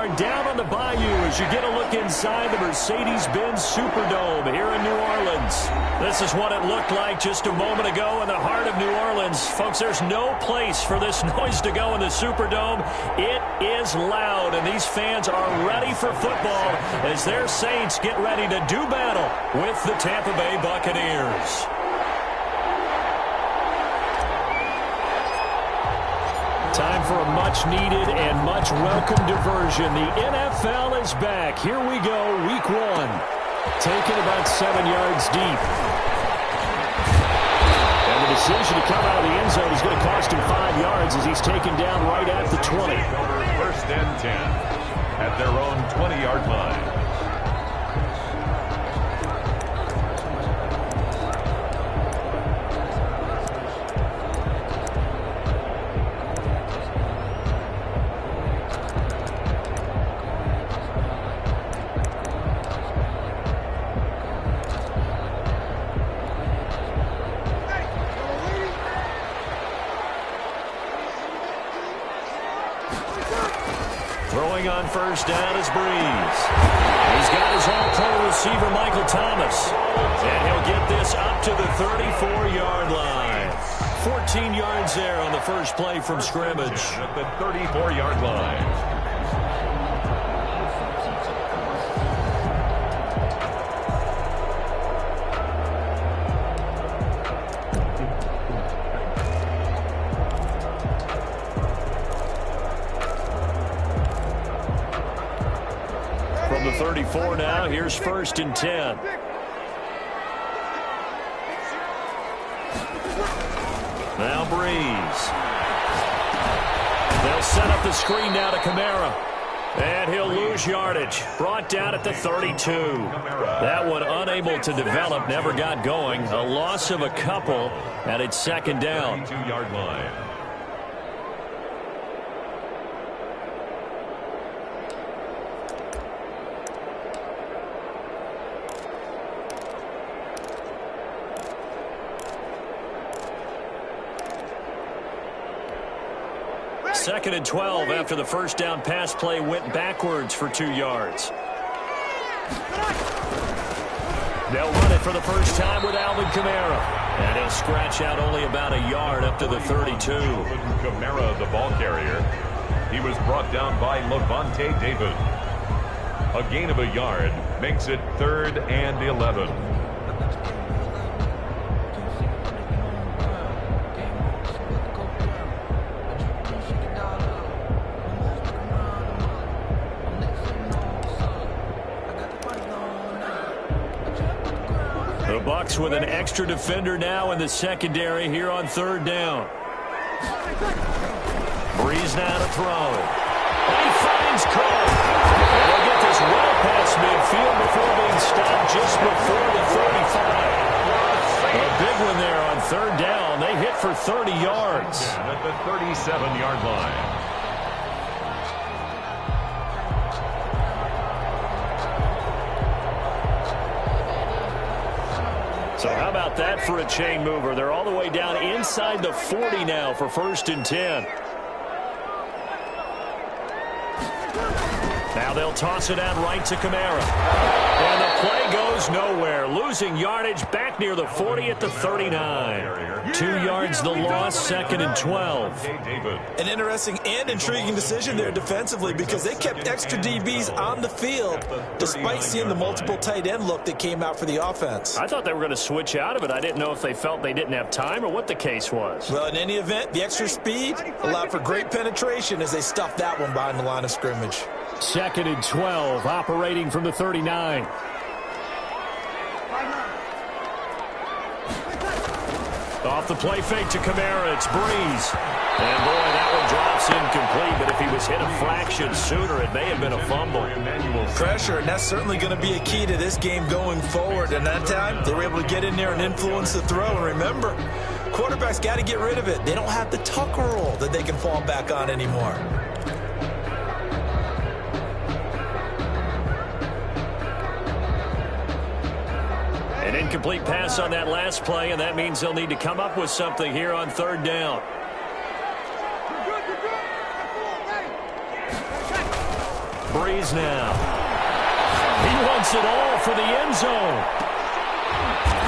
are down on the bayou as you get a look inside the Mercedes-Benz Superdome here in New Orleans. This is what it looked like just a moment ago in the heart of New Orleans. Folks, there's no place for this noise to go in the Superdome. It is loud, and these fans are ready for football as their Saints get ready to do battle with the Tampa Bay Buccaneers. Time for a much-needed and much-welcome diversion. The NFL is back. Here we go, week 1. Taken about 7 yards deep. And the decision to come out of the end zone is going to cost him 5 yards as he's taken down right at the 20. First and 10 at their own 20-yard line. Throwing on first down is Breeze. He's got his all-pro receiver, Michael Thomas. And he'll get this up to the 34-yard line. 14 yards there on the first play from scrimmage. At the 34-yard line. From the 34 now, here's first and 10. Now Breeze. They'll set up the screen now to Kamara. And he'll lose yardage. Brought down at the 32. That one unable to develop, never got going. A loss of a couple, and it's second down. 32-yard line. Second and 12 after the first down pass play went backwards for 2 yards. They'll run it for the first time with Alvin Kamara. And he'll scratch out only about a yard up to the 32. Kamara, the ball carrier. He was brought down by Levante David. A gain of a yard makes it 3rd and 11. The Bucs with an extra defender now in the secondary here on 3rd down. Breeze now to throw. And he finds Cole. And he'll get this well past midfield before being stopped just before the 35. A big one there on 3rd down. They hit for 30 yards. At the 37-yard line. So how about that for a chain mover? They're all the way down inside the 40 now for first and 10. Now they'll toss it out right to Kamara. And the play goes nowhere. Losing yardage back near the 40 at the 39. 2 yards the loss, 2nd and 12. An interesting and intriguing decision there defensively because they kept extra DBs on the field despite seeing the multiple tight end look that came out for the offense. I thought they were going to switch out of it. I didn't know if they felt they didn't have time or what the case was. Well, in any event, the extra speed allowed for great penetration as they stuffed that one behind the line of scrimmage. 2nd and 12, operating from the 39. Off the play fake to Kamara, it's Breeze. And boy, that one drops incomplete, but if he was hit a fraction sooner, it may have been a fumble. Pressure, and that's certainly going to be a key to this game going forward. And that time, they were able to get in there and influence the throw. And remember, quarterbacks got to get rid of it. They don't have the Tucker roll that they can fall back on anymore. An incomplete pass on that last play, and that means they'll need to come up with something here on 3rd down. Breeze now. He wants it all for the end zone.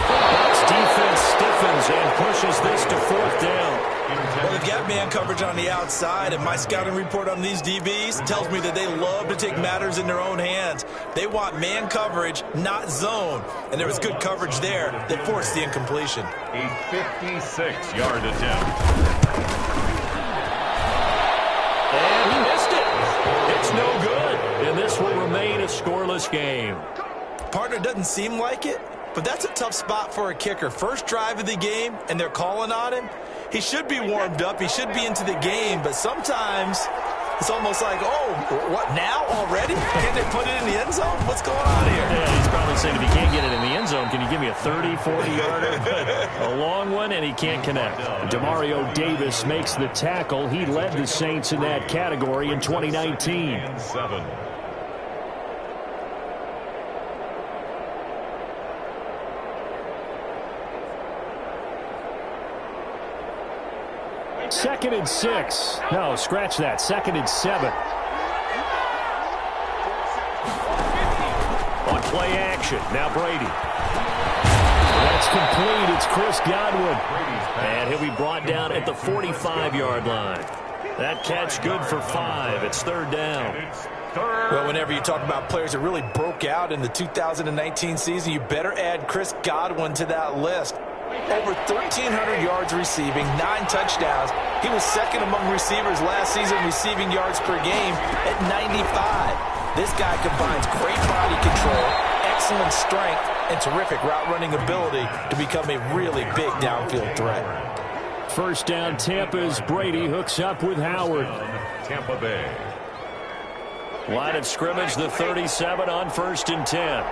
Bucs defense stiffens and pushes this to 4th down. Well, they've got man coverage on the outside, and my scouting report on these DBs tells me that they love to take matters in their own hands. They want man coverage, not zone. And there was good coverage there that forced the incompletion. A 56-yard attempt. And he missed it. It's no good. And this will remain a scoreless game. Partner, doesn't seem like it, but that's a tough spot for a kicker. First drive of the game, and they're calling on him. He should be warmed up. He should be into the game, but sometimes it's almost like, oh, what, now already? Can't they put it in the end zone? What's going on here? Yeah, he's probably saying if he can't get it in the end zone, can you give me a 30, 40-yarder? A long one, and he can't connect. Demario Davis makes the tackle. He led the Saints in that category in 2019. 7. Second and 6. No, scratch that. Second and 7. On play action. Now Brady. That's complete. It's Chris Godwin. And he'll be brought down at the 45-yard line. That catch good for 5. It's 3rd down. Well, whenever you talk about players that really broke out in the 2019 season, you better add Chris Godwin to that list. Over 1,300 yards receiving, 9 touchdowns. He was second among receivers last season receiving yards per game at 95. This guy combines great body control, excellent strength, and terrific route running ability to become a really big downfield threat. First down, Tampa's Brady hooks up with Howard. Tampa Bay. Line of scrimmage, the 37 on 1st and 10.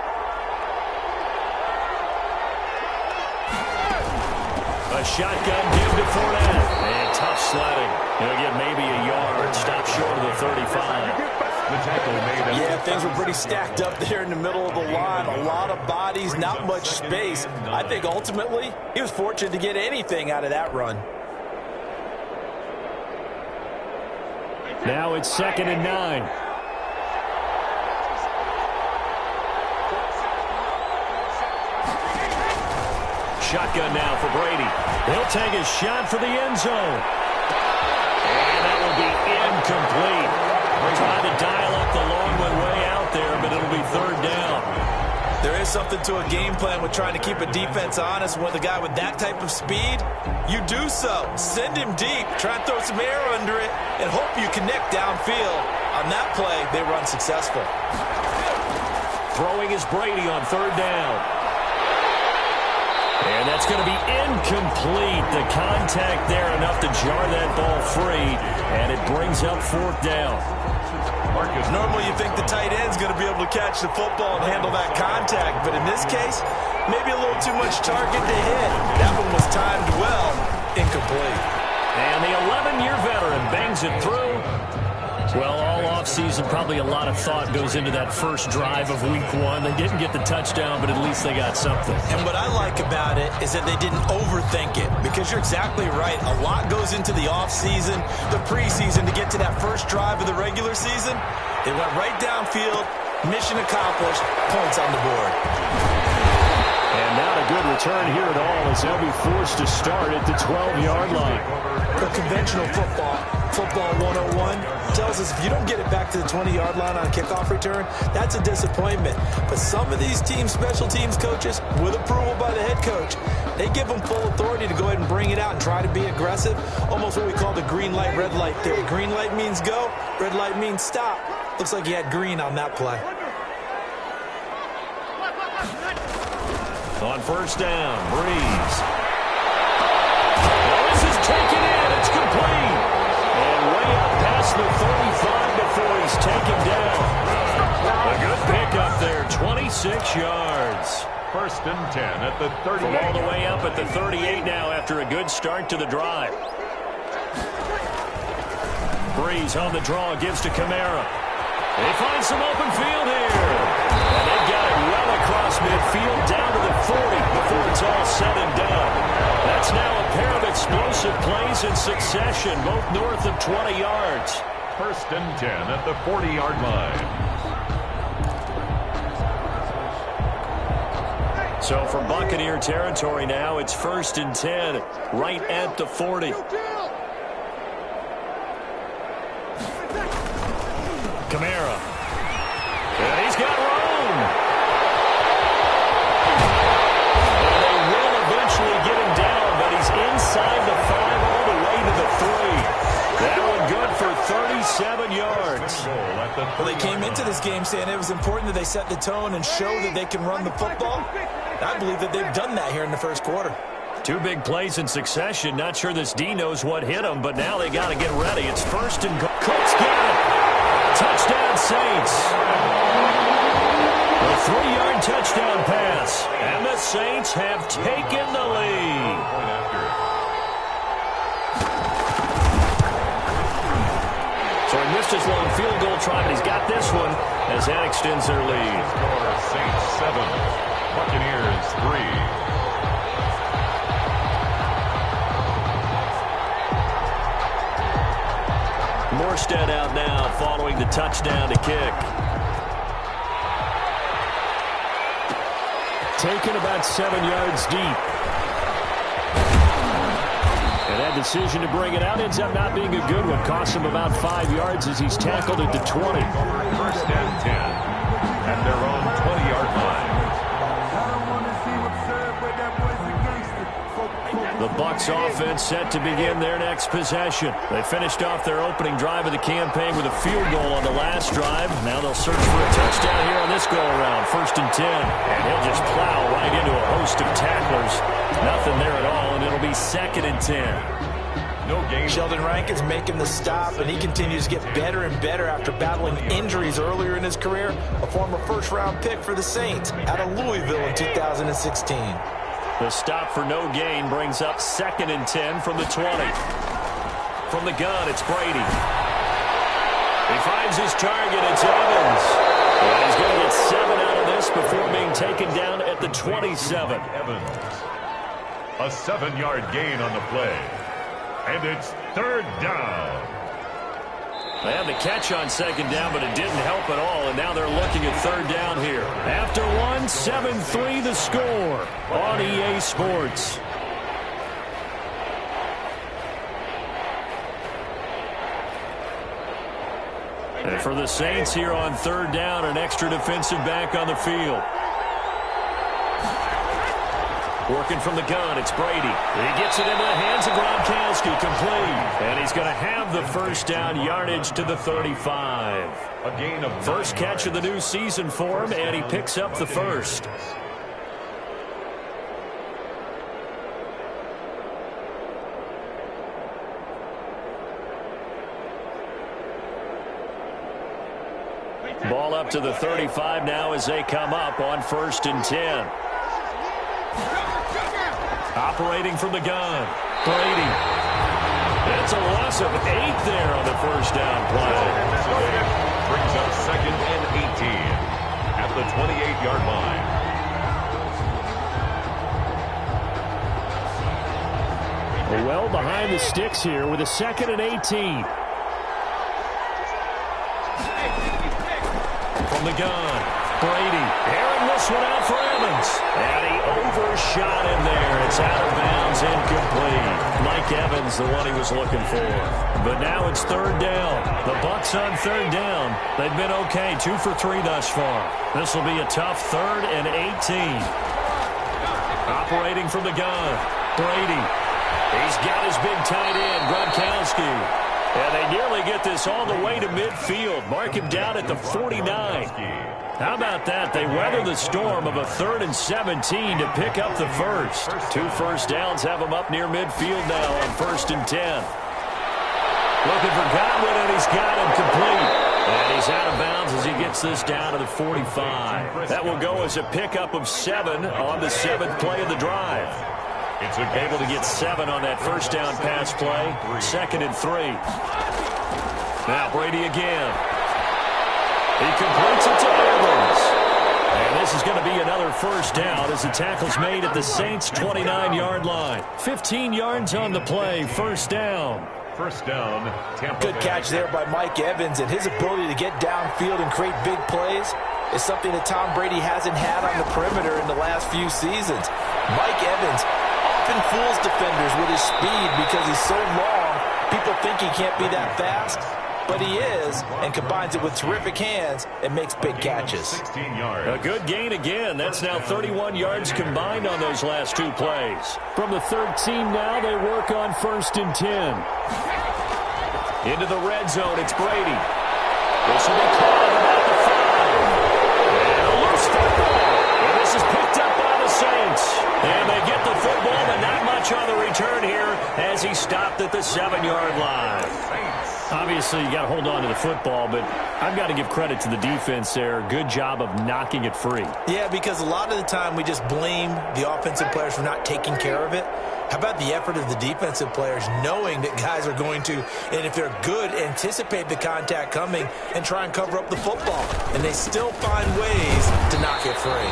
A shotgun give to Fournette. And tough sledding. He'll get maybe a yard. Stop short of the 35. The tackle made. Yeah, things were pretty stacked up there in the middle of the line. A lot of bodies, not much space. I think ultimately he was fortunate to get anything out of that run. Now it's 2nd and 9. Shotgun now for Brady. He'll take a shot for the end zone. And that will be incomplete. We're trying to dial up the long one way out there, but it'll be 3rd down. There is something to a game plan with trying to keep a defense honest. With a guy with that type of speed, you do so. Send him deep, try and throw some air under it, and hope you connect downfield. On that play, they were unsuccessful. Throwing is Brady on 3rd down. And that's going to be incomplete. The contact there enough to jar that ball free, and it brings up 4th down. Marcus, normally you think the tight end's going to be able to catch the football and handle that contact, but in this case, maybe a little too much target to hit. That one was timed well, incomplete. And the 11-year veteran bangs it through. Well, all offseason, probably a lot of thought goes into that first drive of week 1. They didn't get the touchdown, but at least they got something. And what I like about it is that they didn't overthink it, because you're exactly right. A lot goes into the offseason, the preseason, to get to that first drive of the regular season. They went right downfield, mission accomplished, points on the board. And not a good return here at all, as they'll be forced to start at the 12-yard line. The conventional football 101, tells us if you don't get it back to the 20-yard line on a kickoff return, that's a disappointment. But some of these special teams coaches, with approval by the head coach, they give them full authority to go ahead and bring it out and try to be aggressive, almost what we call the green light, red light theory. Green light means go, red light means stop. Looks like he had green on that play. On 1st down, Breeze. Well, this is taken in. It's complete. And way up past the 35 before he's taken down. A good pickup there, 26 yards. 1st and 10 at the 38. From all the way up at the 38 now after a good start to the drive. Breeze on the draw, gives to Kamara. They find some open field here. And they've got it well across midfield down to the 40 before it's all said and done. That's now a pair of explosive plays in succession, both north of 20 yards. First and 10 at the 40-yard line. So from Buccaneer territory now, it's first and 10 right at the 40. Kamara. And he's got room. And they will eventually get him down, but he's inside the 5 all the way to the 3. That one good for 37 yards. Well, they came into this game saying it was important that they set the tone and show that they can run the football. I believe that they've done that here in the first quarter. 2 big plays in succession. Not sure this D knows what hit him, but now they got to get ready. It's first and goal. Cook's got it. Touchdown, Saints. A 3-yard touchdown pass. And the Saints have taken the lead. So he missed his long field goal try, but he's got this one as that extends their lead. Score Saints 7, Buccaneers 3. Morstead out now following the touchdown to kick. Taken about 7 yards deep. And that decision to bring it out ends up not being a good one. Costs him about 5 yards as he's tackled at the 20. First and 10 at their own 20-yard line. The Bucs offense set to begin their next possession. They finished off their opening drive of the campaign with a field goal on the last drive. Now they'll search for a touchdown here on this go-around. First and 10. And he'll just plow right into a host of tacklers. Nothing there at all, and it'll be second and 10. No gain. Sheldon Rankins making the stop, and he continues to get better and better after battling injuries earlier in his career. A former first-round pick for the Saints out of Louisville in 2016. The stop for no gain brings up second and 10 from the 20. From the gun, it's Brady. He finds his target. It's Evans. And he's going to get 7 out of this before being taken down at the 27. Evans. A 7-yard gain on the play. And it's third down. They had the catch on second down, but it didn't help at all, and now they're looking at third down here. After one, 7-3 the score on EA Sports. And for the Saints here on third down, an extra defensive back on the field. Working from the gun, it's Brady. He gets it into the hands of Gronkowski, complete. And he's going to have the first down, yardage to the 35. A gain of first catch of the new season for him, and he picks up the first. Ball up to the 35 now as they come up on first and 10. Operating from the gun, Brady. It's a loss of 8 there on the first down play. Brings up second and 18 at the 28-yard line. Well behind the sticks here with a second and 18. From the gun, Brady. Airing this one out for Evans. And he overshot him there. It's out of bounds, incomplete. Mike Evans, the one he was looking for. But now it's third down. The Bucs on third down. They've been okay, 2 for 3 thus far. This will be a tough third and 18. Operating from the gun, Brady. He's got his big tight end, Gronkowski. And they nearly get this all the way to midfield. Mark him down at the 49. How about that? They weather the storm of a 3rd and 17 to pick up the first. 2 first downs have them up near midfield now on 1st and 10. Looking for Godwin, and he's got him complete. And he's out of bounds as he gets this down to the 45. That will go as a pickup of 7 on the 7th play of the drive. It's able to get 7 on that first down pass play. 2nd and 3. Now Brady again. He completes it to Evans. And this is going to be another first down as the tackle's made at the Saints' 29-yard line. 15 yards on the play, first down. First down, Tampa Good Bay. catch there by Mike Evans, and his ability to get downfield and create big plays is something that Tom Brady hasn't had on the perimeter in the last few seasons. Mike Evans often fools defenders with his speed because he's so long. People think he can't be that fast, but he is, and combines it with terrific hands and makes big catches. 16 yards. A good gain again. That's now 31 yards combined on those last two plays. From the 13 now, they work on 1st and 10. Into the red zone, it's Brady. This will be caught about the 5. And a loose football. And this is picked up by the Saints. And they get the football, but not much on the return here as he stopped at the 7-yard line. Obviously, you got to hold on to the football, but I've got to give credit to the defense there. Good job of knocking it free. Yeah, because a lot of the time we just blame the offensive players for not taking care of it. How about the effort of the defensive players knowing that guys are going to, and if they're good, anticipate the contact coming and try and cover up the football. And they still find ways to knock it free.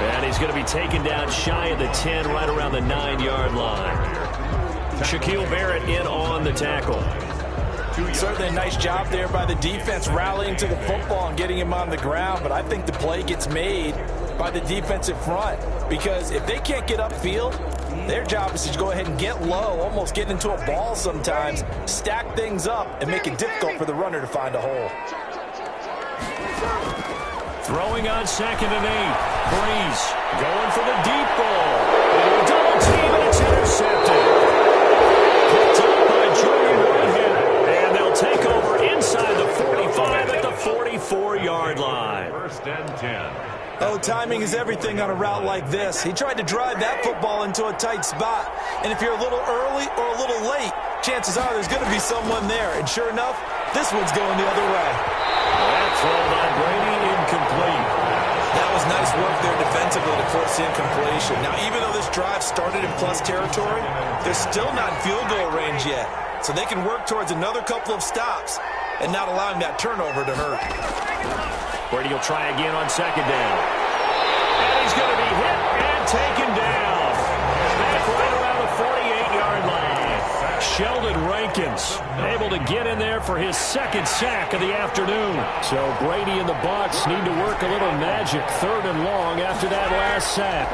And he's going to be taken down shy of the 10, right around the 9-yard line. Shaquille Barrett in on the tackle. Certainly a nice job there by the defense rallying to the football and getting him on the ground, but I think the play gets made by the defensive front because if they can't get upfield, their job is to go ahead and get low, almost get into a ball sometimes, stack things up, and make it difficult for the runner to find a hole. Throwing on 2nd and 8. Breeze going for the deep ball. And a double team, and it's intercepted. Picked up by Jordan Whitehead. And they'll take over inside the 45 at the 44-yard line. 1st and 10. Oh, timing is everything on a route like this. He tried to drive that football into a tight spot. And if you're a little early or a little late, chances are there's going to be someone there. And sure enough, this one's going the other way. That throw by Brady incomplete. That was nice work there defensively to force the incompletion. Now, even though this drive started in plus territory, they're still not in field goal range yet. So they can work towards another couple of stops and not allowing that turnover to hurt. Brady will try again on 2nd down. And he's going to be hit and taken down. Back right around the 48-yard line. Sheldon Rankins able to get in there for his 2nd sack of the afternoon. So Brady and the Bucs need to work a little magic 3rd and long after that last sack.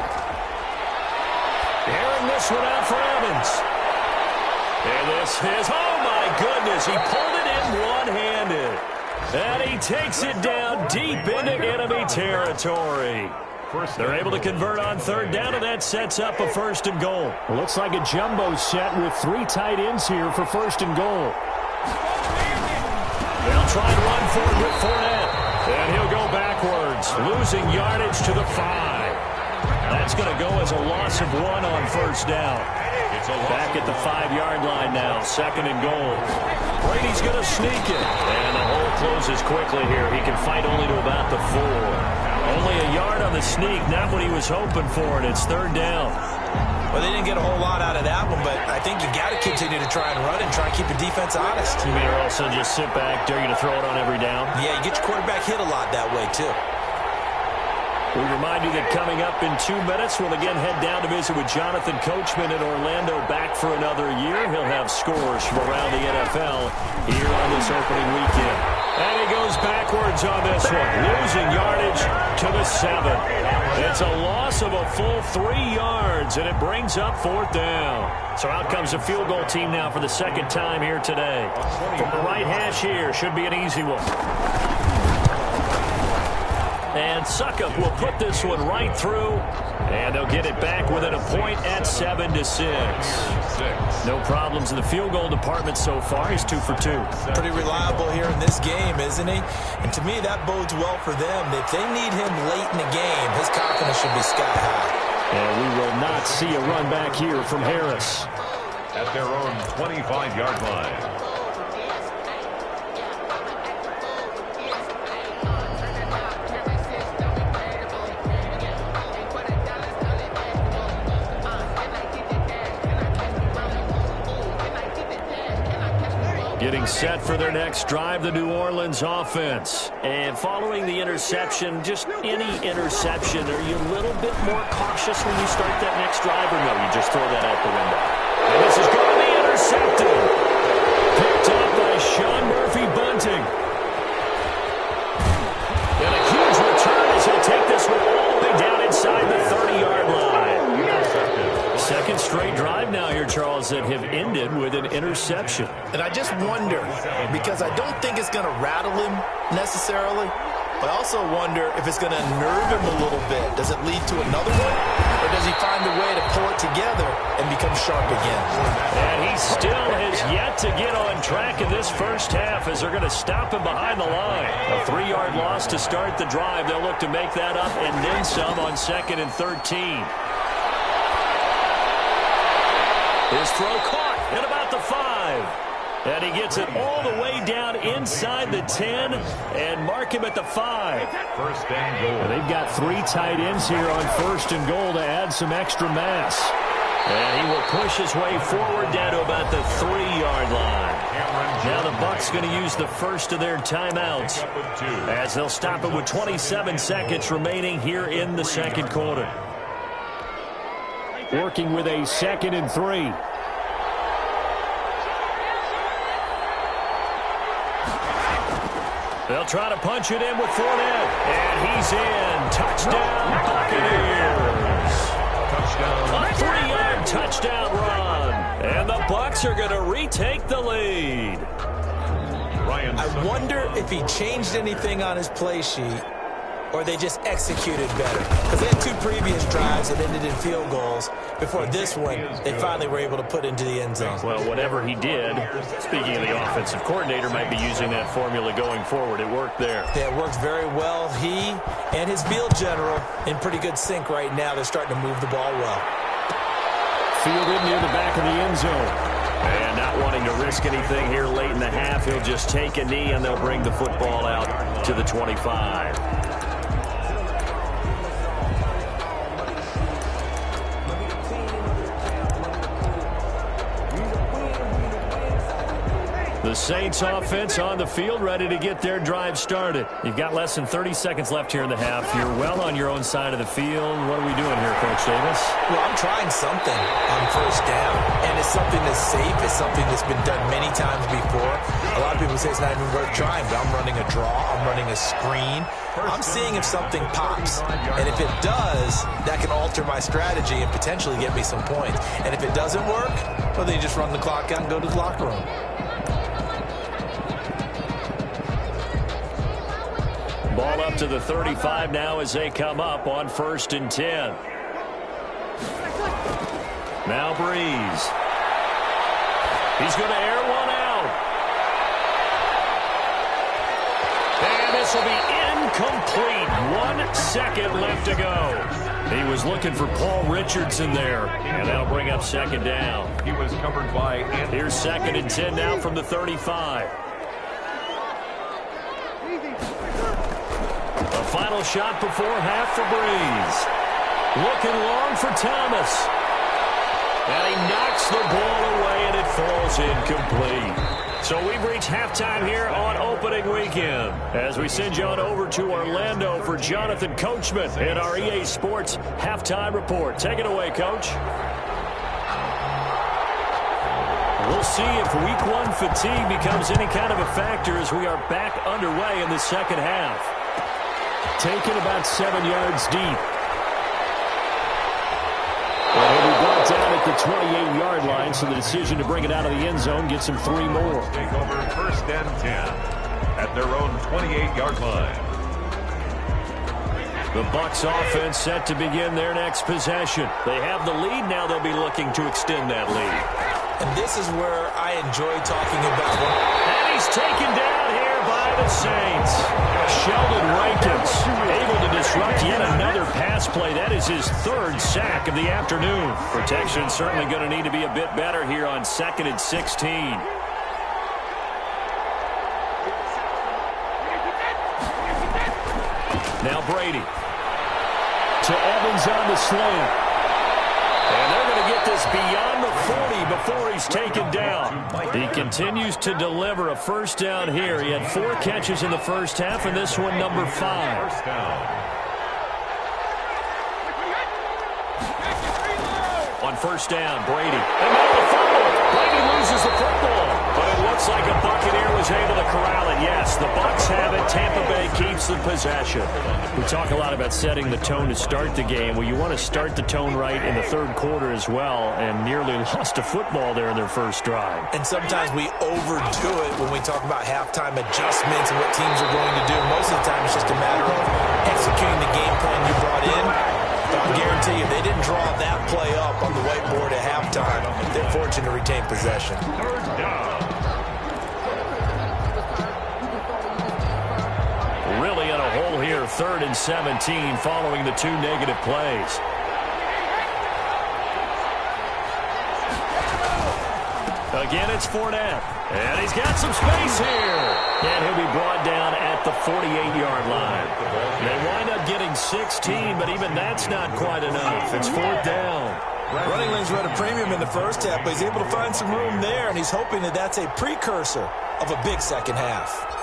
Airing this one out for Evans. And this is, oh my goodness, he pulled it in one-handed. And he takes it down deep into enemy territory. They're able to convert on 3rd down, and that sets up a 1st and goal. It looks like a jumbo set with 3 tight ends here for 1st and goal. They'll try and run forward with Fournette. And he'll go backwards, losing yardage to the 5. That's going to go as a loss of 1 on 1st down. Back at the 5-yard line now, 2nd and goal. Brady's going to sneak it. And the hole closes quickly here. He can fight only to about the 4. Only a yard on the sneak, not what he was hoping for, and it's 3rd down. Well, they didn't get a whole lot out of that one, but I think you got to continue to try and run and try and keep the defense honest. You mean also just sit back, dare you to throw it on every down? Yeah, you get your quarterback hit a lot that way, too. We remind you that coming up in 2 minutes, we'll again head down to visit with Jonathan Coachman in Orlando, back for another year. He'll have scores from around the NFL here on this opening weekend. And he goes backwards on this one, losing yardage to the 7. It's a loss of a full 3 yards, and it brings up 4th down. So out comes the field goal team now for the 2nd time here today. From the right hash here, should be an easy one. And Suckup will put this one right through, and they'll get it back within a point at 7-6. No problems in the field goal department so far. He's 2 for 2. Pretty reliable here in this game, isn't he? And to me, that bodes well for them. If they need him late in the game, his confidence should be sky high. And we will not see a run back here from Harris. At their own 25-yard line. Getting set for their next drive, the New Orleans offense. And following the interception, just any interception, are you a little bit more cautious when you start that next drive, or no, you just throw that out the window? And this is going to be intercepted. an interception. And I just wonder, because I don't think it's going to rattle him necessarily, but I also wonder if it's going to nerve him a little bit. Does it lead to another one? Or does he find a way to pull it together and become sharp again? And he still has yet to get on track in this first half as they're going to stop him behind the line. A 3-yard loss to start the drive. They'll look to make that up and then some on 2nd and 13. His throw caught at about the 5. And he gets it all the way down inside the 10 and mark him at the 5. First and goal. And they've got 3 tight ends here on 1st and goal to add some extra mass. And he will push his way forward down to about the 3-yard line. Now the Bucs going to use the first of their timeouts as they'll stop it with 27 seconds remaining here in the second quarter. Working with a 2nd and 3. They'll try to punch it in with Fournette. And he's in. Touchdown, Buccaneers. Touchdown. A 3-yard touchdown run. And the Bucs are going to retake the lead. I wonder if he changed anything on his play sheet or they just executed better. Because they had 2 previous drives that ended in field goals. Before this one, they finally were able to put into the end zone. Well, whatever he did, speaking of the offensive coordinator, might be using that formula going forward. It worked there. Yeah, it worked very well. He and his field general in pretty good sync right now. They're starting to move the ball well. Fielded near the back of the end zone. And not wanting to risk anything here late in the half, he'll just take a knee and they'll bring the football out to the 25. The Saints offense on the field, ready to get their drive started. You've got less than 30 seconds left here in the half. You're well on your own side of the field. What are we doing here, Coach Davis? Well, I'm trying something on 1st down, and it's something that's safe. It's something that's been done many times before. A lot of people say it's not even worth trying, but I'm running a draw. I'm running a screen. I'm seeing if something pops, and if it does, that can alter my strategy and potentially get me some points. And if it doesn't work, well, then you just run the clock out and go to the locker room. Ball up to the 35 now as they come up on 1st and 10. Now Breeze. He's going to air one out. And this will be incomplete. 1 second left to go. He was looking for Paul Richardson there. And that'll bring up 2nd down. He was covered by... Here's 2nd and 10 now from the 35. Final shot before half for Breeze. Looking long for Thomas. And he knocks the ball away, and it falls incomplete. So we've reached halftime here on opening weekend as we send you on over to Orlando for Jonathan Coachman in our EA Sports Halftime Report. Take it away, Coach. We'll see if Week 1 fatigue becomes any kind of a factor as we are back underway in the second half. Taken about 7 yards deep. And he'll be brought down at the 28-yard line, so the decision to bring it out of the end zone gets him 3 more. Take over 1st and 10 at their own 28-yard line. The Bucs offense set to begin their next possession. They have the lead. Now they'll be looking to extend that lead. And this is where I enjoy talking about them. And he's taken down here by the Saints. Sheldon Rankins able to disrupt yet another pass play. That is his 3rd sack of the afternoon. Protection certainly going to need to be a bit better here on 2nd and 16. Now Brady. To Evans on the slant. And they're going to get this beyond the 40 before he's taken down. He continues to deliver a 1st down here. He had 4 catches in the first half, and this one number 5. 1st down. On 1st down, Brady. And now the fumble. Brady loses the football. But it looks like a Buccaneer was able to corral it. Yes, the Bucs have it. Tampa Bay keeps the possession. We talk a lot about setting the tone to start the game. Well, you want to start the tone right in the third quarter as well, and nearly lost a football there in their first drive. And sometimes we overdo it when we talk about halftime adjustments and what teams are going to do. Most of the time it's just a matter of executing the game plan you brought in. But I'll guarantee you, they didn't draw that play up on the whiteboard at halftime. They're fortunate to retain possession. Third down. Really in a hole here, 3rd and 17 following the 2 negative plays. Again, it's Fournette. And he's got some space here. And he'll be brought down at the 48-yard line. They wind up getting 16, but even that's not quite enough. It's 4th down. Running lanes were at a premium in the first half, but he's able to find some room there, and he's hoping that that's a precursor of a big second half.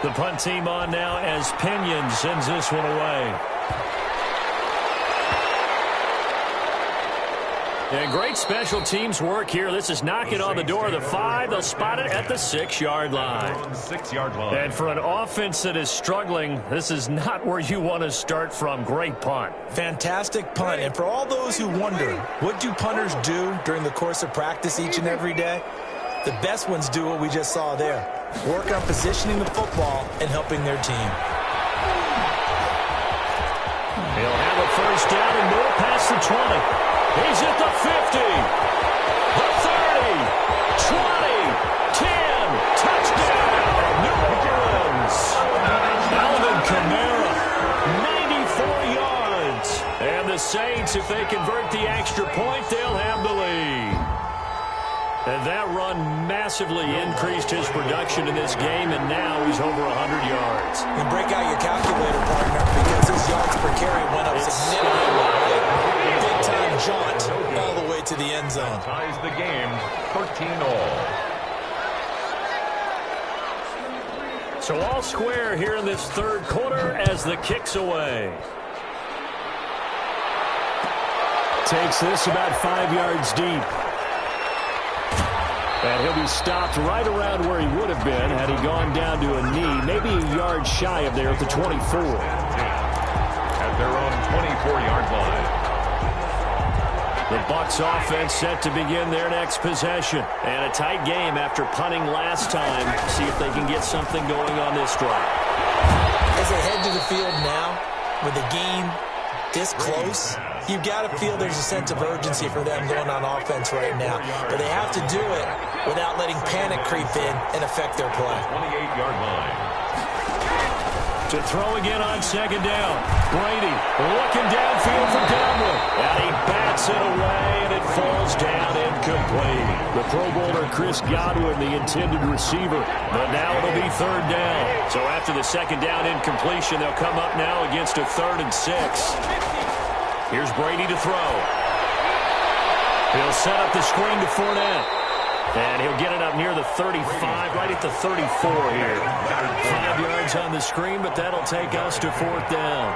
The punt team on now as Pinion sends this one away. And great special teams work here. This is knocking on the door of the 5. They'll spot it at the 6-yard line. 6-yard line. And for an offense that is struggling, this is not where you want to start from. Great punt. Fantastic punt. And for all those who wonder, what do punters do during the course of practice each and every day? The best ones do what we just saw there. Work on positioning the football and helping their team. He'll have a first down and more past the 20. He's at the 50, the 30, 20, 10, touchdown, New Orleans. Alvin Kamara, 94 yards. And the Saints, if they convert the extra point, they'll have the lead. And that run massively increased his production in this game, and now he's over 100 yards. And break out your calculator, partner, because his yards per carry went up significantly. Big-time jaunt all the way to the end zone. Ties the game, 13-all. So all square here in this third quarter as the kick's away. Takes this about 5 yards deep. And he'll be stopped right around where he would have been had he gone down to a knee, maybe a yard shy of there at the 24. At their own 24-yard line. The Bucs offense set to begin their next possession. And a tight game after punting last time. See if they can get something going on this drive. As they head to the field now, with the game this close, you've got to feel there's a sense of urgency for them going on offense right now. But they have to do it without letting panic creep in and affect their play. 28-yard line. To throw again on second down. Brady looking downfield for Devlin. And he bats it away, and it falls down incomplete. The Pro Bowler Chris Godwin, the intended receiver. But now it'll be third down. So after the second down incompletion, they'll come up now against a 3rd and 6. Here's Brady to throw. He'll set up the screen to Fournette. And he'll get it up near the 35, right at the 34 here. 5 yards on the screen, but that'll take us to 4th down.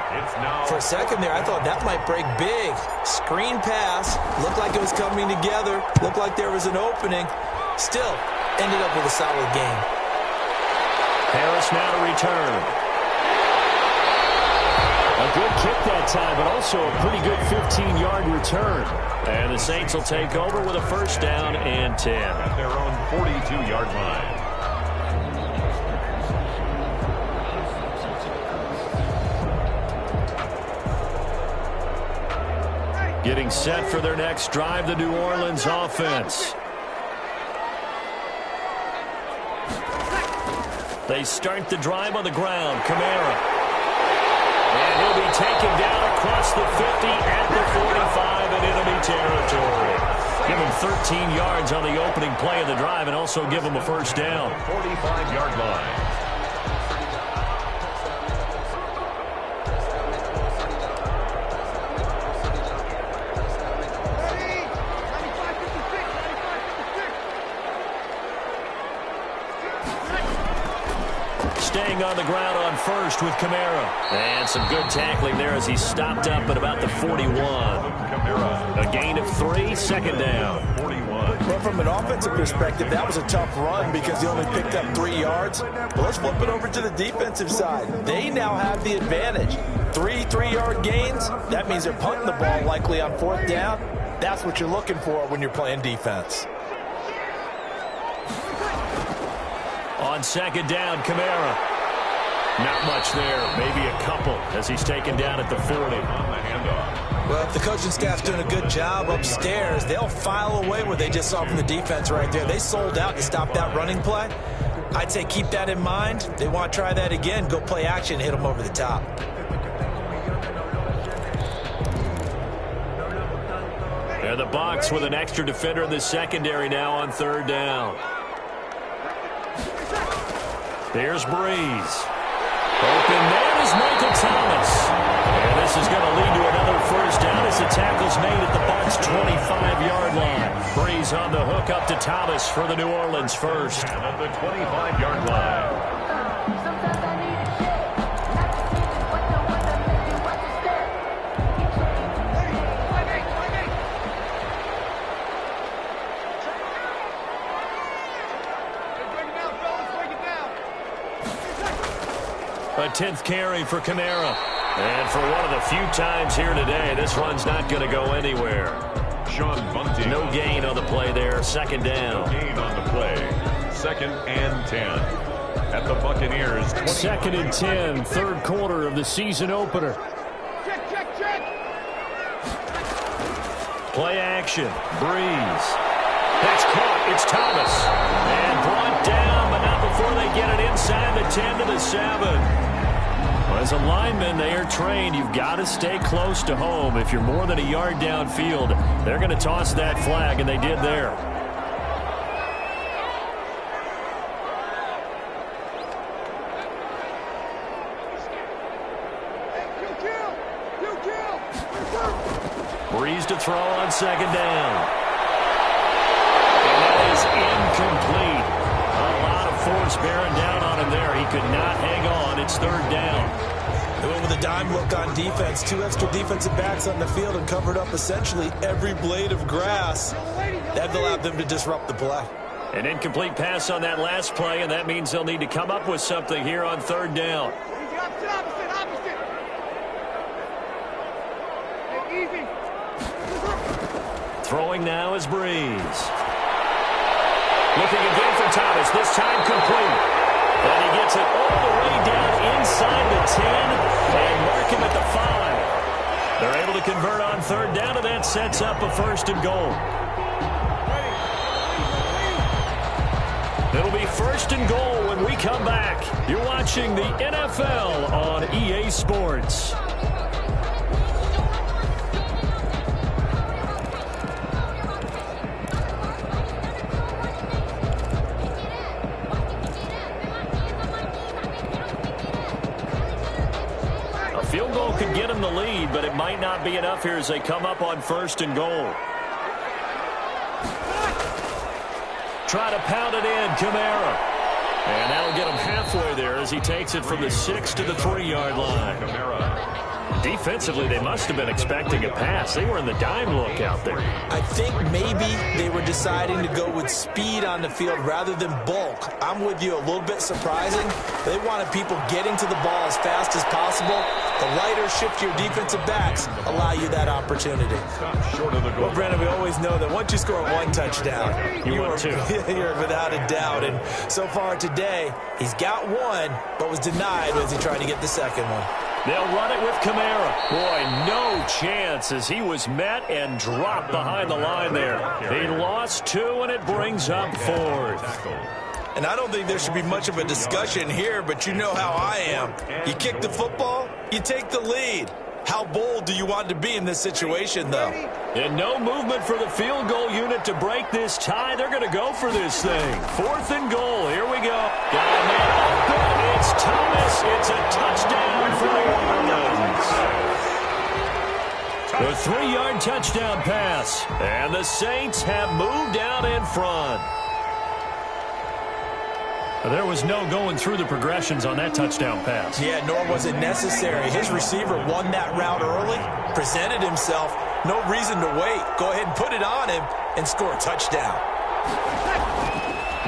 For a second there, I thought that might break big. Screen pass. Looked like it was coming together. Looked like there was an opening. Still, ended up with a solid game. Harris now to return. A good kick that time, but also a pretty good 15-yard return. And the Saints will take over with a first down and 10. At their own 42-yard line. Getting set for their next drive, the New Orleans offense. They start the drive on the ground. Kamara. And he'll be taken down across the 50 at the 45 in enemy territory. Give him 13 yards on the opening play of the drive and also give him a first down. 45-yard line. Staying on the ground on first with Kamara. And some good tackling there as he stopped up at about the 41. Camara. A gain of 3, second down. 41. Well, from an offensive perspective, that was a tough run because he only picked up 3 yards. But let's flip it over to the defensive side. They now have the advantage. 3 3-yard gains. That means they're punting the ball likely on 4th down. That's what you're looking for when you're playing defense. On second down, Camara. Not much there, maybe a couple as he's taken down at the 40. On the handoff. Well, if the coaching staff's doing a good job upstairs, they'll file away what they just saw from the defense right there. They sold out to stop that running play. I'd say keep that in mind. They want to try that again. Go play action, hit them over the top. And the Bucs with an extra defender in the secondary now on 3rd down. Here's Breeze. Open man is Michael Thomas. And this is going to lead to another first down as the tackle's made at the Bucs' 25-yard line. Breeze on the hook up to Thomas for the New Orleans first. And at the 25-yard line. A 10th carry for Camara. And for one of the few times here today, this run's not going to go anywhere. Sean Bunting. No gain on the play there. Second down. No gain on the play. 2nd and 10. At the Buccaneers. 2nd and 10, 3rd quarter of the season opener. Check. Play action. Breeze. That's caught. It's Thomas. And brought down, but not before they get it inside the 10 to the 7. As a lineman, they are trained. You've got to stay close to home. If you're more than a yard downfield, they're going to toss that flag, and they did there. Breeze to throw on 2nd down. And that is incomplete. A lot of force bearing down on him there. He could not hang on. It's 3rd down. They went with a dime look on defense. 2 extra defensive backs on the field and covered up essentially every blade of grass. That allowed them to disrupt the play. An incomplete pass on that last play, and that means they'll need to come up with something here on 3rd down. Opposite. Easy. Throwing now is Breeze. Looking again for Thomas, this time complete. And he gets it all the way down inside the 10 and mark him at the 5. They're able to convert on 3rd down, and that sets up a 1st and goal. It'll be 1st and goal when we come back. You're watching the NFL on EA Sports. Field goal could get them the lead, but it might not be enough here as they come up on 1st and goal. Try to pound it in, Camara. And that'll get him halfway there as he takes it from the 6 to the 3-yard line. Camara. Defensively, they must have been expecting a pass. They were in the dime look out there. I think maybe they were deciding to go with speed on the field rather than bulk. I'm with you, a little bit surprising. They wanted people getting to the ball as fast as possible. The lighter, shiftier defensive backs allow you that opportunity. Short of the goal. Well, Brandon, we always know that once you score 1 touchdown, You want 2. You're without a doubt. And so far today, he's got 1, but was denied as he tried to get the 2nd one. They'll run it with Camara. Boy, no chance as he was met and dropped behind the line there. He lost 2, and it brings up 4th. And I don't think there should be much of a discussion here, but you know how I am. You kick the football, you take the lead. How bold do you want to be in this situation, though? And no movement for the field goal unit to break this tie. They're going to go for this thing. 4th and goal. Here we go. Got a man open. It's Thomas. It's a touchdown for New Orleans. The 3-yard touchdown pass. And the Saints have moved out in front. There was no going through the progressions on that touchdown pass. Yeah, nor was it necessary. His receiver won that route early, presented himself, No reason to wait. Go ahead and put it on him and score a touchdown.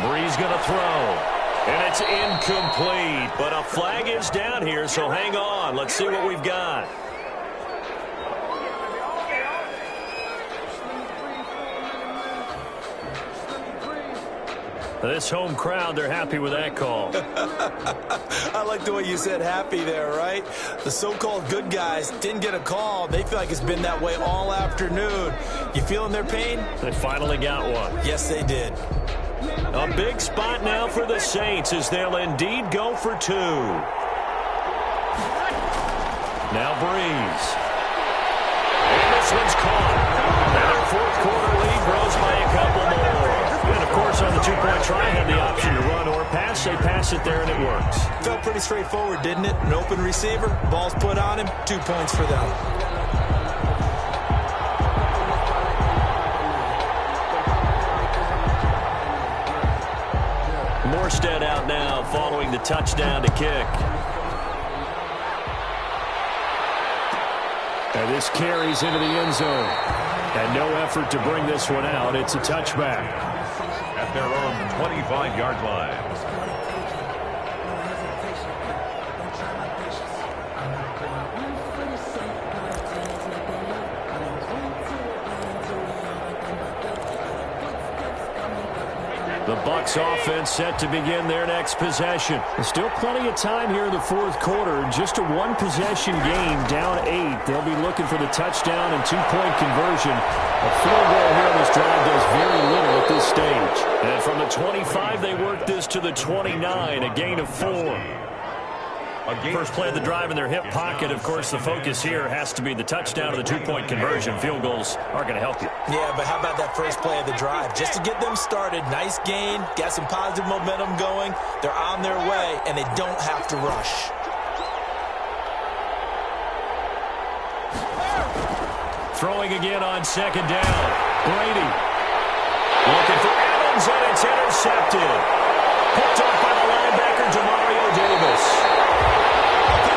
Bree's going to throw. And it's incomplete. But a flag is down here, so hang on. Let's see what we've got. This home crowd, they're happy with that call. I like the way you said happy there, right? The so-called good guys didn't get a call. They feel like it's been that way all afternoon. You feeling their pain? They finally got one. Yes, they did. A big spot now for the Saints as they'll indeed go for two. Now Breeze. And this one's caught. And their fourth quarter lead grows by a couple more. And, of course, on the two-point try, had the option to run or pass. They pass it there, and it works. Felt pretty straightforward, didn't it? An open receiver, ball's put on him, 2 points for them. Morstead out now following the touchdown to kick. And this carries into the end zone. And no effort to bring this one out. It's a touchback. At their own 25-yard line. The Bucs offense set to begin their next possession. There's still plenty of time here in the fourth quarter. Just a one-possession game, down 8. They'll be looking for the touchdown and two-point conversion. A field goal here on this drive does very little at this stage. And from the 25, they work this to the 29, a gain of 4. First play of the drive in their hip pocket. Of course, the focus here has to be the touchdown or the two-point conversion. Field goals are going to help you. Yeah, but how about that first play of the drive? Just to get them started, nice gain, got some positive momentum going. They're on their way, and they don't have to rush. Throwing again on second down. Brady looking for Evans, and it's intercepted. Picked up by the linebacker, Demario Davis.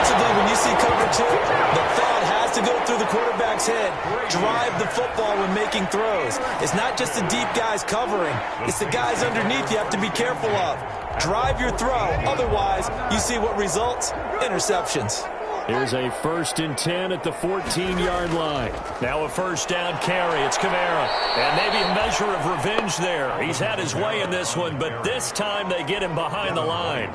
Offensively, when you see cover 2, the thought has to go through the quarterback's head. Drive the football when making throws. It's not just the deep guys covering. It's the guys underneath you have to be careful of. Drive your throw. Otherwise, you see what results? Interceptions. Here's a 1st and 10 at the 14-yard line. Now a first down carry. It's Kamara. And maybe a measure of revenge there. He's had his way in this one, but this time they get him behind the line.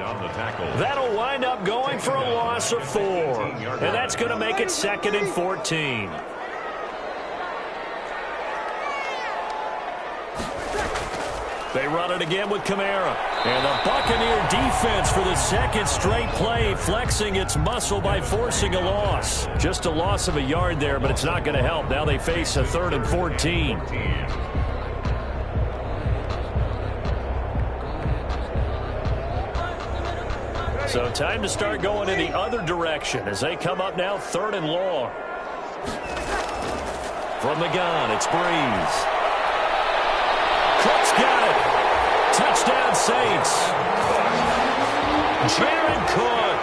That'll wind up going for a loss of 4. And that's going to make it 2nd and 14. They run it again with Kamara. And the Buccaneer defense for the second straight play, flexing its muscle by forcing a loss. Just a loss of a yard there, but it's not going to help. Now they face a 3rd and 14. So time to start going in the other direction as they come up now 3rd and long. From the gun, it's Breeze. Cook's got it. Touchdown, Saints. Jared Cook.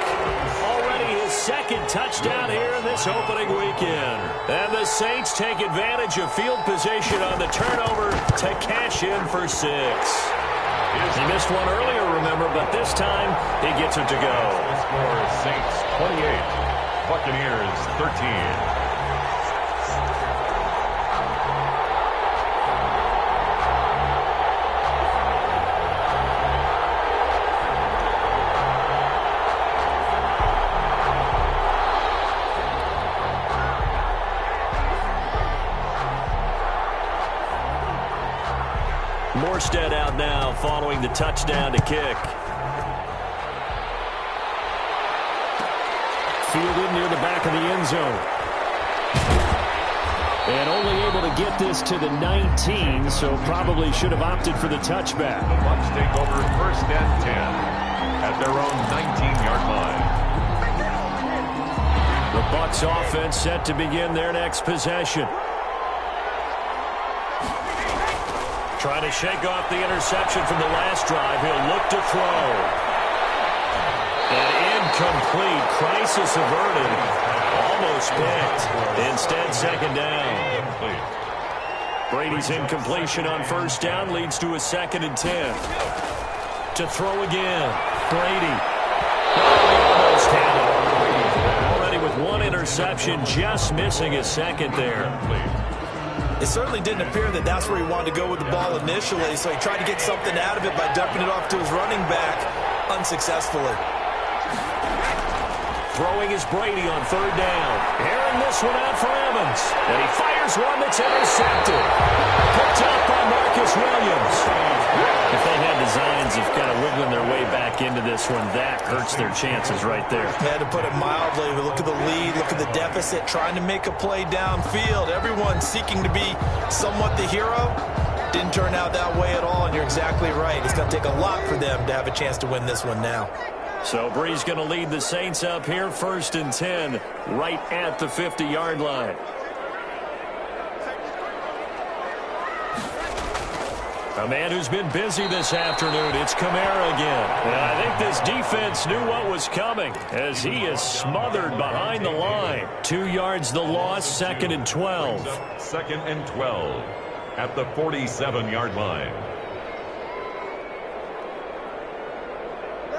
Already his 2nd touchdown here in this opening weekend. And the Saints take advantage of field position on the turnover to cash in for 6. He missed one earlier, remember, but this time he gets it to go. The score is Saints 28, Buccaneers 13. Morstead out now following the touchdown to kick. Fielded near the back of the end zone. And only able to get this to the 19, so probably should have opted for the touchback. The Bucs take over 1st and 10 at their own 19-yard line. The Bucs offense set to begin their next possession. Trying to shake off the interception from the last drive. He'll look to throw. And incomplete. Crisis averted. Almost picked. Instead, second down. Brady's incompletion on first down leads to a 2nd and 10. To throw again. Brady. Almost had it. Already with one interception, just missing his second there. It certainly didn't appear that that's where he wanted to go with the ball initially, so he tried to get something out of it by dumping it off to his running back unsuccessfully. Throwing is Brady on third down. Airing this one out for Evans. And he fires one that's intercepted. Picked up by Marcus Williams. If they had designs of kind of wiggling their way back into this one, that hurts their chances right there. Had to put it mildly. Look at the lead, look at the deficit, trying to make a play downfield. Everyone seeking to be somewhat the hero. Didn't turn out that way at all, and you're exactly right. It's going to take a lot for them to have a chance to win this one now. So Bree's going to lead the Saints up here, 1st and 10, right at the 50-yard line. A man who's been busy this afternoon, it's Kamara again. And I think this defense knew what was coming as he is smothered behind the line. 2 yards the loss, 2nd and 12. 2nd and 12 at the 47-yard line.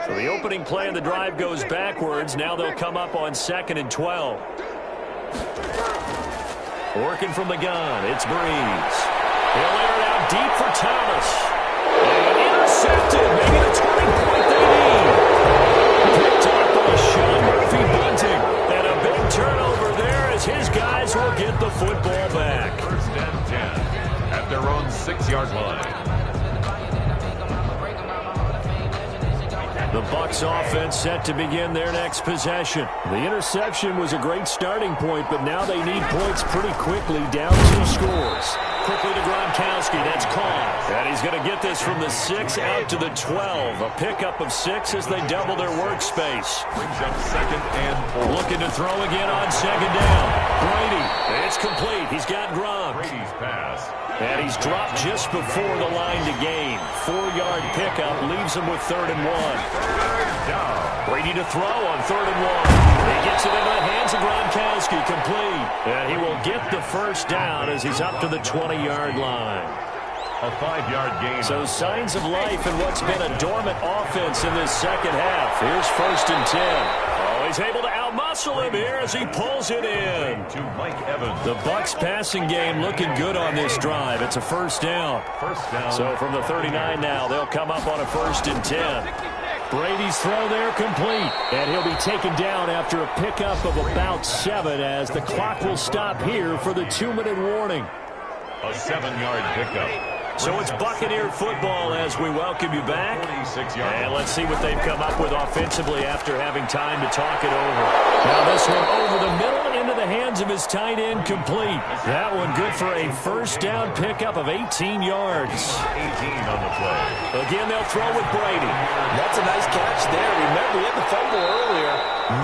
So the opening play of the drive goes backwards. Now they'll come up on 2nd and 12. Working from the gun, it's Breeze. He'll air it out deep for Thomas. And intercepted. Maybe the turning point they need. Picked up by Sean Murphy Bunting. And a big turnover there as his guys will get the football back. 1st and 10 at their own 6-yard line. The Bucs offense set to begin their next possession. The interception was a great starting point, but now they need points pretty quickly, down 2 scores. Quickly to Gronkowski, that's caught. And he's going to get this from the 6 out to the 12. A pickup of 6 as they double their workspace. Brings up 2nd and 4. Looking to throw again on 2nd down. Brady, it's complete. He's got Gronk. Brady's pass. And he's dropped just before the line to gain. 4-yard pickup leaves him with 3rd and 1. Brady to throw on 3rd and 1. He gets it into the hands of Gronkowski, complete. And he will get the first down as he's up to the 20-yard line. A 5-yard gain. So signs of life in what's been a dormant offense in this second half. Here's 1st and 10. Oh, he's able to outmuscle him here as he pulls it in. To Mike Evans. The Bucs passing game looking good on this drive. It's a 1st down. 1st down. So from the 39 now, they'll come up on a 1st and 10. Brady's throw there complete. And he'll be taken down after a pickup of about 7 as the clock will stop here for the 2-minute warning. A 7-yard pickup. So it's Buccaneer football as we welcome you back. 46-yard. And let's see what they've come up with offensively after having time to talk it over. Now this one over the middle into the hands of his tight end, complete. That one good for a 1st down pickup of 18 yards. 18 on the play. Again, they'll throw with Brady. That's a nice catch there. Remember, he had the fumble earlier.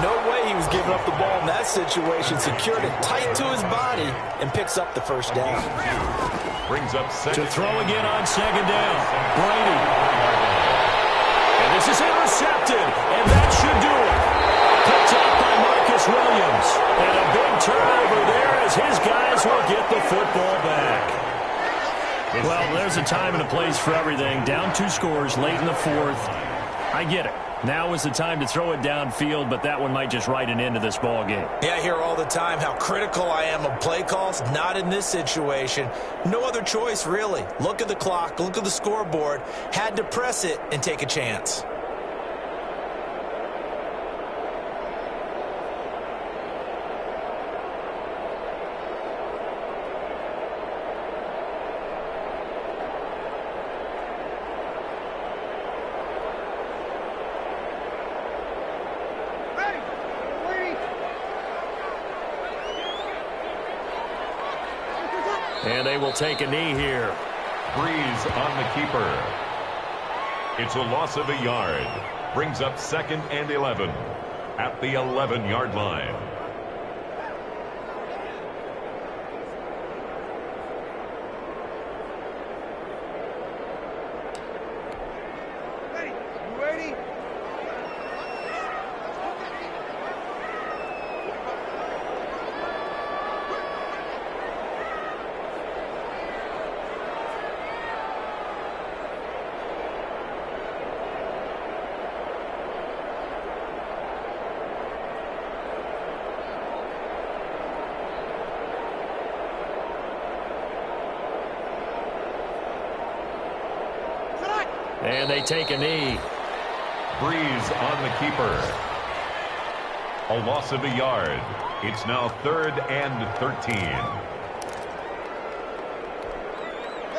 No way he was giving up the ball in that situation. Secured it tight to his body and picks up the 1st down. Brings up 2nd. To throw again on 2nd down. Brady. And this is intercepted. And that should do it. Picked up by Marcus Williams. And a big turnover there as his guys will get the football back. Well, there's a time and a place for everything. Down 2 scores late in the 4th. I get it. Now is the time to throw it downfield, but that one might just write an end to this ball game. Yeah, I hear all the time how critical I am of play calls. Not in this situation. No other choice, really. Look at the clock. Look at the scoreboard. Had to press it and take a chance. And they will take a knee here. Breeze on the keeper. It's a loss of a yard. Brings up 2nd and 11 at the 11-yard line. Ready? You ready? And they take a knee. Breeze on the keeper. A loss of a yard. It's now 3rd and 13.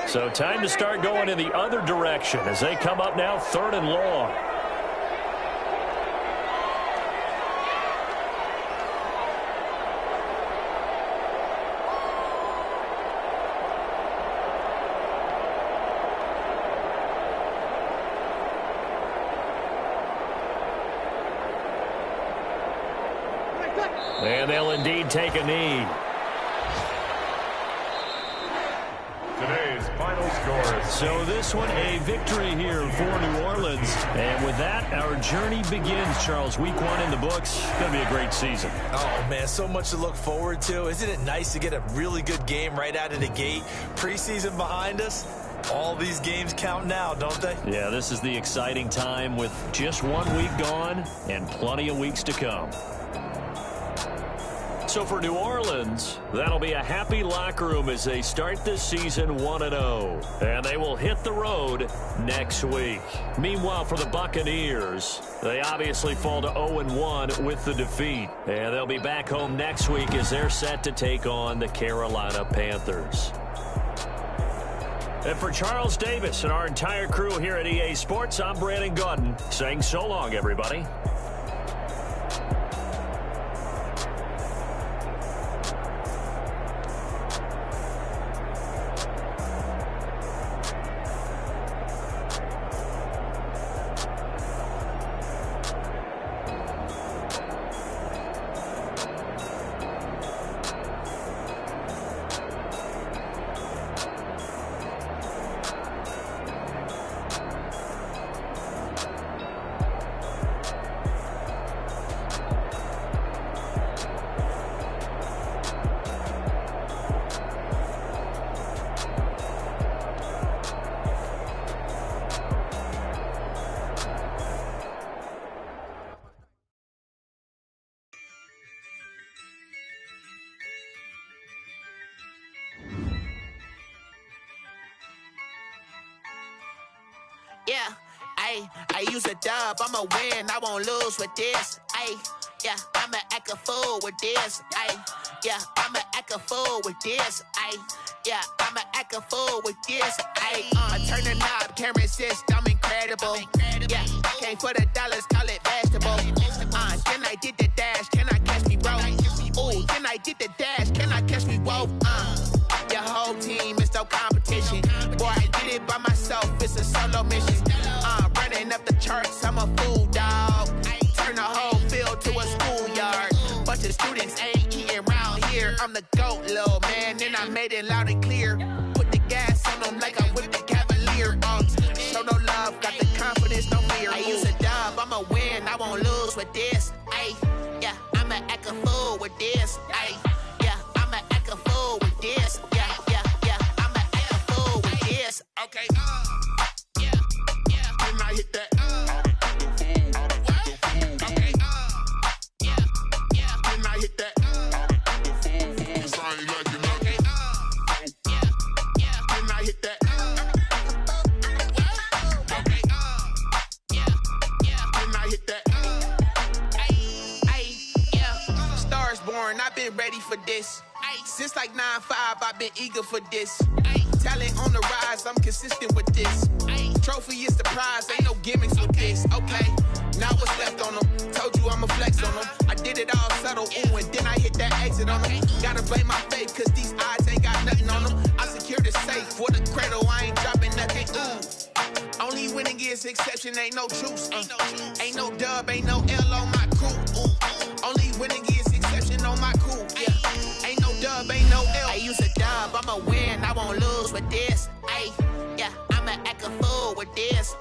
So time to start going in the other direction as they come up now 3rd and long. And they'll indeed take a knee. Today's final score. So this one, a victory here for New Orleans. And with that, our journey begins, Charles. Week 1 in the books. Going to be a great season. Oh, man, so much to look forward to. Isn't it nice to get a really good game right out of the gate? Preseason behind us. All these games count now, don't they? Yeah, this is the exciting time with just 1 week gone and plenty of weeks to come. So for New Orleans, that'll be a happy locker room as they start this season 1-0. And they will hit the road next week. Meanwhile, for the Buccaneers, they obviously fall to 0-1 with the defeat. And they'll be back home next week as they're set to take on the Carolina Panthers. And for Charles Davis and our entire crew here at EA Sports, I'm Brandon Gordon saying so long, everybody. Yeah, I use a dub, I'ma win, I won't lose with this. Yeah, I'ma act a fool with this. Yeah, I'ma act a fool with this. Yeah, I'ma act a fool with this. I turn the knob, can't resist, I'm incredible. Yeah, came for the dollars, call it vegetable. Then I did the dash, can I catch me, bro? Ooh, then I did the dash, can I catch me, whoa? Your whole team is no competition. Boy, I did it by myself, it's a solo mission. Running up the charts, I'm a fool, dog. Turn the whole field to a schoolyard. Bunch of students ain't eating around here. I'm the GOAT, little man, and I made it loud and clear. Put the gas on them like I'm with the Cavalier. Show no love, got the confidence, no fear. I use a dub, I'ma win, I won't lose with this. Yeah, I'ma act a fool with this. Yeah, I'ma act a fool with this. Yeah, I'ma act a fool with this. Okay, yeah, then I hit that. Okay, yeah, then I hit that. I've been ready for this. Since like 9-5, I've been eager for this. Talent on the rise, I'm consistent with this. Trophy is the prize, ain't no gimmicks with this. Okay, now what's left on them? Told you I'ma flex on them. I did it all subtle, ooh, and then I hit that exit on them. Gotta blame my faith, cause these eyes ain't got nothing on them. I secured the safe for the cradle, I ain't dropping nothing, ooh. Only winning is exception, ain't no truce. Ain't no dub, ain't no L on my crew. Ooh. Only winning is exception on my crew. Yeah. Ain't no dub, ain't no L. I use a dub, I'ma win, I won't lose with this. Yeah, I'ma act a fool with this.